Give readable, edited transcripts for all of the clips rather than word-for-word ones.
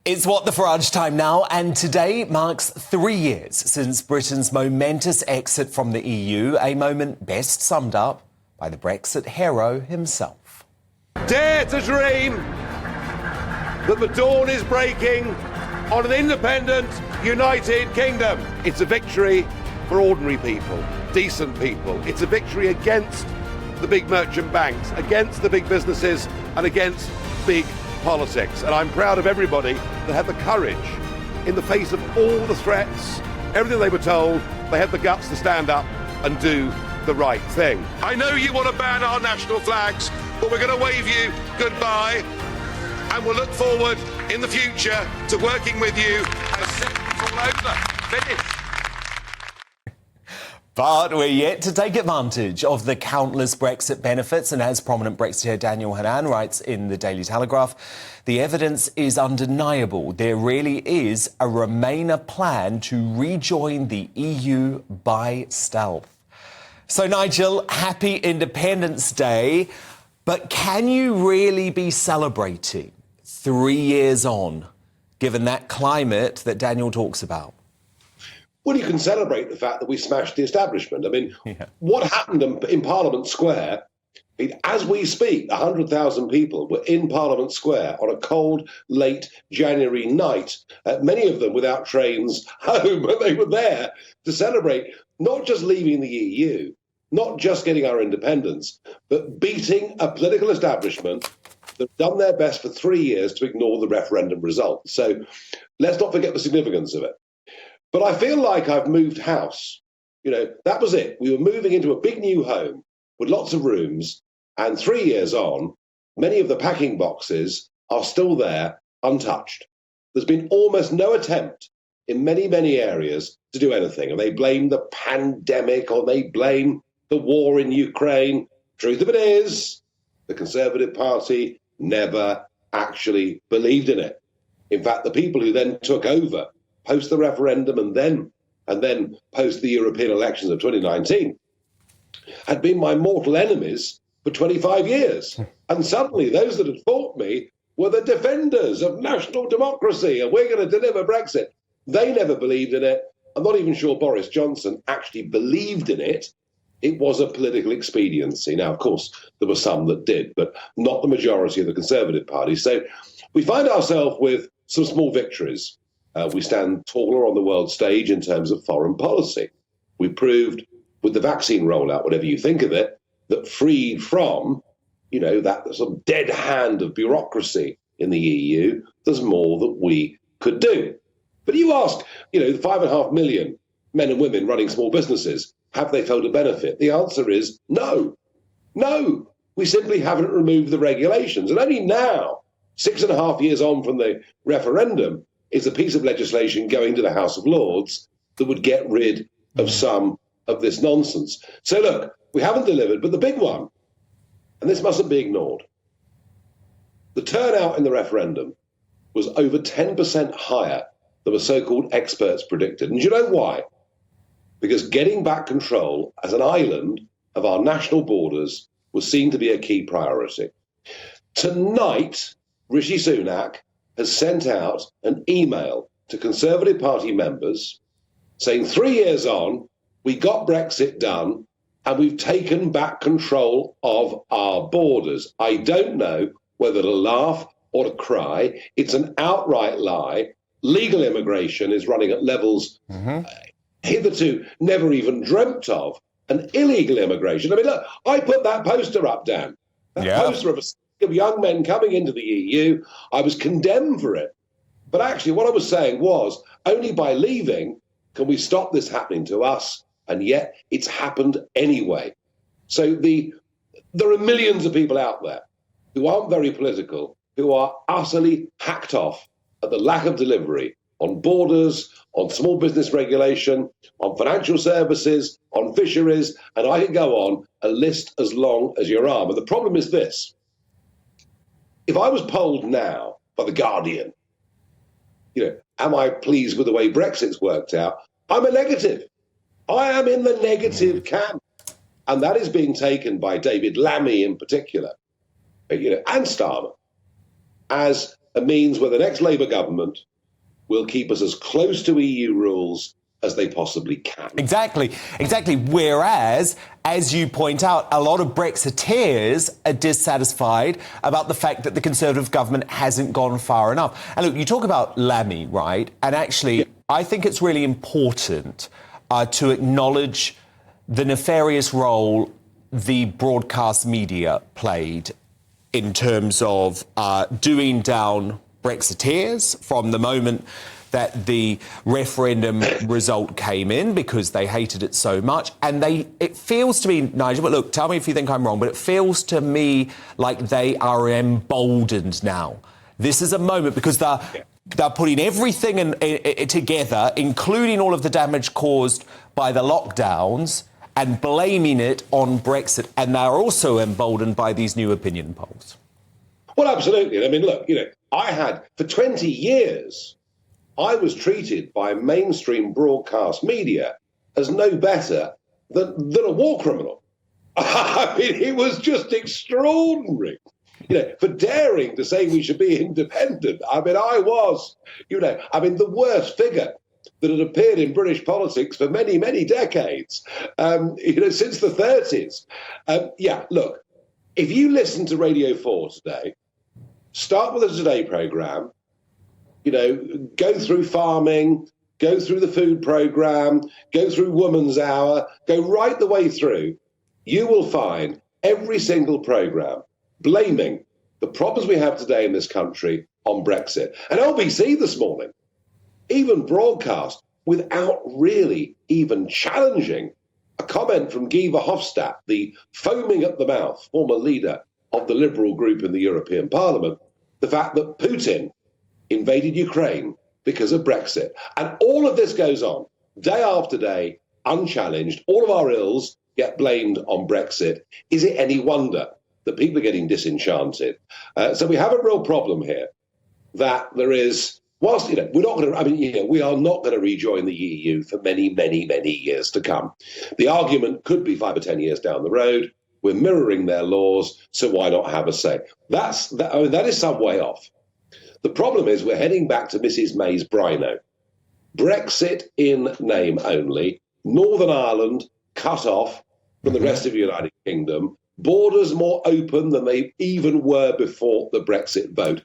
It's What the Farage time now, and today marks 3 years since Britain's momentous exit from the EU, a moment best summed up by the Brexit hero himself. Dare to dream that the dawn is breaking on an independent, united kingdom. It's a victory for ordinary people, decent people. It's a victory against the big merchant banks, against the big businesses, and against big politics. And I'm proud of everybody that had the courage, in the face of all the threats, everything they were told, they had the guts to stand up and do the right thing. I know you want to ban our national flags, but we're going to wave you goodbye, and we'll look forward in the future to working with you as it's all over. Finished. But we're yet to take advantage of the countless Brexit benefits, and as prominent Brexiteer Daniel Wootton writes in the Daily Telegraph, the evidence is undeniable. There really is a Remainer plan to rejoin the EU by stealth. So, Nigel, happy Independence Day, but can you really be celebrating 3 years on, given that climate that Daniel talks about? Well, you can celebrate the fact that we smashed the establishment. I mean, What happened in Parliament Square, as we speak, 100,000 people were in Parliament Square on a cold, late January night, many of them without trains home, and they were there to celebrate not just leaving the EU, not just getting our independence, but beating a political establishment that have done their best for 3 years to ignore the referendum result. So let's not forget the significance of it. But I feel like I've moved house. You know, that was it. We were moving into a big new home with lots of rooms. And 3 years on, many of the packing boxes are still there, untouched. There's been almost no attempt in many, many areas to do anything. And they blame the pandemic, or they blame the war in Ukraine. Truth of it is, the Conservative Party never actually believed in it. In fact, the people who then took over post the referendum and then post the European elections of 2019 had been my mortal enemies for 25 years. And suddenly those that had fought me were the defenders of national democracy, and we're going to deliver Brexit. They never believed in it. I'm not even sure Boris Johnson actually believed in it. It was a political expediency. Now, of course, there were some that did, but not the majority of the Conservative Party. So we find ourselves with some small victories. We stand taller on the world stage in terms of foreign policy. We proved with the vaccine rollout, whatever you think of it, that freed from, that sort of dead hand of bureaucracy in the EU, there's more that we could do. But you ask, the 5.5 million men and women running small businesses, have they felt a benefit? The answer is no. No, we simply haven't removed the regulations. And only now, 6.5 years on from the referendum, is a piece of legislation going to the House of Lords that would get rid of some of this nonsense. So look, we haven't delivered, but the big one, and this mustn't be ignored, the turnout in the referendum was over 10% higher than the so-called experts predicted. And do you know why? Because getting back control as an island of our national borders was seen to be a key priority. Tonight, Rishi Sunak has sent out an email to Conservative Party members saying 3 years on, we got Brexit done and we've taken back control of our borders. I don't know whether to laugh or to cry. It's an outright lie. Legal immigration is running at levels hitherto never even dreamt of. And illegal immigration. I mean, look, I put that poster up, Dan. That poster of young men coming into the EU. I was condemned for it. But actually, what I was saying was, only by leaving can we stop this happening to us. And yet it's happened anyway. So there are millions of people out there who aren't very political, who are utterly hacked off at the lack of delivery on borders, on small business regulation, on financial services, on fisheries, and I could go on a list as long as your arm. And the problem is this. If I was polled now by The Guardian, am I pleased with the way Brexit's worked out? I'm a negative. I am in the negative camp. And that is being taken by David Lammy in particular, and Starmer, as a means where the next Labour government will keep us as close to EU rules as they possibly can. Exactly. Whereas, as you point out, a lot of Brexiteers are dissatisfied about the fact that the Conservative government hasn't gone far enough. And look, you talk about Lammy, right? And actually, I think it's really important to acknowledge the nefarious role the broadcast media played in terms of doing down Brexiteers from the moment that the referendum result came in, because they hated it so much. And it feels to me, Nigel, but look, tell me if you think I'm wrong, but it feels to me like they are emboldened now. This is a moment because they're putting everything together, including all of the damage caused by the lockdowns, and blaming it on Brexit. And they're also emboldened by these new opinion polls. Well, absolutely. I mean, look, I had, for 20 years, I was treated by mainstream broadcast media as no better than a war criminal. I mean, it was just extraordinary, for daring to say we should be independent. I mean, I was, the worst figure that had appeared in British politics for many, many decades, since the 30s. Look, if you listen to Radio 4 today, start with the Today programme, go through farming, go through the food programme, go through Woman's Hour, go right the way through, you will find every single programme blaming the problems we have today in this country on Brexit. And LBC this morning even broadcast without really even challenging a comment from Guy Verhofstadt, the foaming at the mouth former leader of the Liberal group in the European Parliament, the fact that Putin invaded Ukraine because of Brexit. And all of this goes on day after day, unchallenged. All of our ills get blamed on Brexit. Is it any wonder that people are getting disenchanted? So we have a real problem here that there is, whilst, we're not going to, we are not going to rejoin the EU for many, many, many years to come. The argument could be 5 or 10 years down the road. We're mirroring their laws, so why not have a say? That is some way off. The problem is we're heading back to Mrs May's Brino. Brexit in name only, Northern Ireland cut off from the rest of the United Kingdom, borders more open than they even were before the Brexit vote,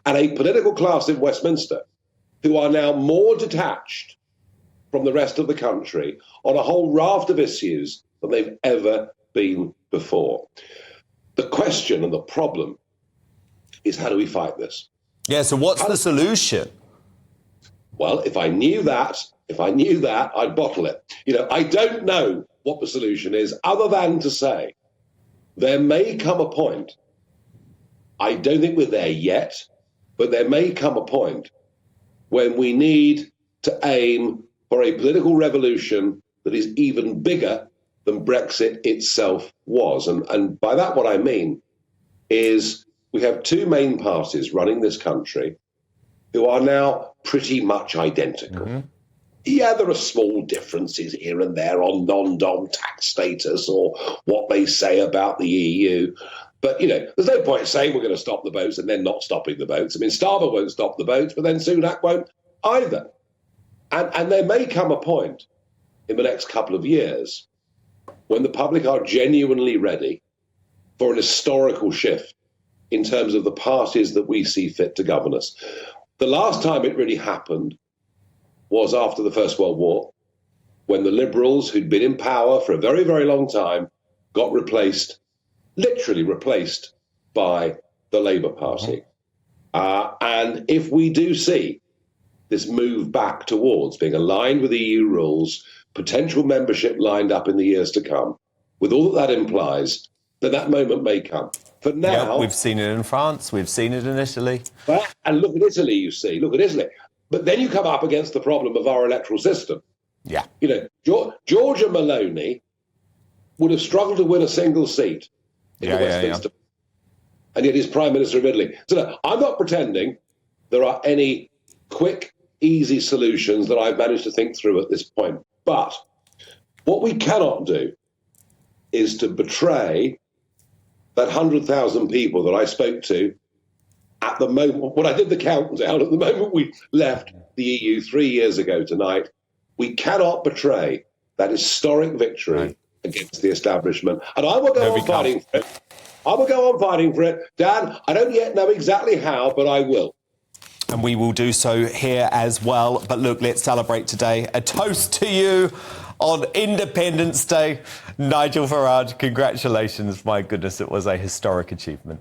and a political class in Westminster who are now more detached from the rest of the country on a whole raft of issues than they've ever been before. The question and the problem is, how do we fight this? Yeah, so what's the solution? Well, if I knew that, I'd bottle it. I don't know what the solution is, other than to say there may come a point, I don't think we're there yet, but there may come a point when we need to aim for a political revolution that is even bigger than Brexit itself was. And by that, what I mean is we have two main parties running this country who are now pretty much identical. Mm-hmm. Yeah, there are small differences here and there on non-dom tax status or what they say about the EU. But, there's no point saying we're going to stop the boats and then not stopping the boats. I mean, Starmer won't stop the boats, but then Sunak won't either. And there may come a point in the next couple of years when the public are genuinely ready for an historical shift in terms of the parties that we see fit to govern us. The last time it really happened was after the First World War, when the Liberals, who'd been in power for a very, very long time, got literally replaced by the Labour Party. And if we do see this move back towards being aligned with EU rules, potential membership lined up in the years to come, with all that implies, then that moment may come. For now, we've seen it in France, we've seen it in Italy. And look at Italy, look at Italy. But then you come up against the problem of our electoral system. Yeah. Giorgia Meloni would have struggled to win a single seat in Westminster. And yet he's Prime Minister of Italy. So no, I'm not pretending there are any quick, easy solutions that I've managed to think through at this point. But what we cannot do is to betray that 100,000 people that I spoke to at the moment, when I did the countdown, at the moment we left the EU 3 years ago tonight, we cannot betray that historic victory against the establishment. And I will go on fighting for it. I will go on fighting for it. Dan, I don't yet know exactly how, but I will. And we will do so here as well. But look, let's celebrate today. A toast to you on Independence Day. Nigel Farage, congratulations. My goodness, it was a historic achievement.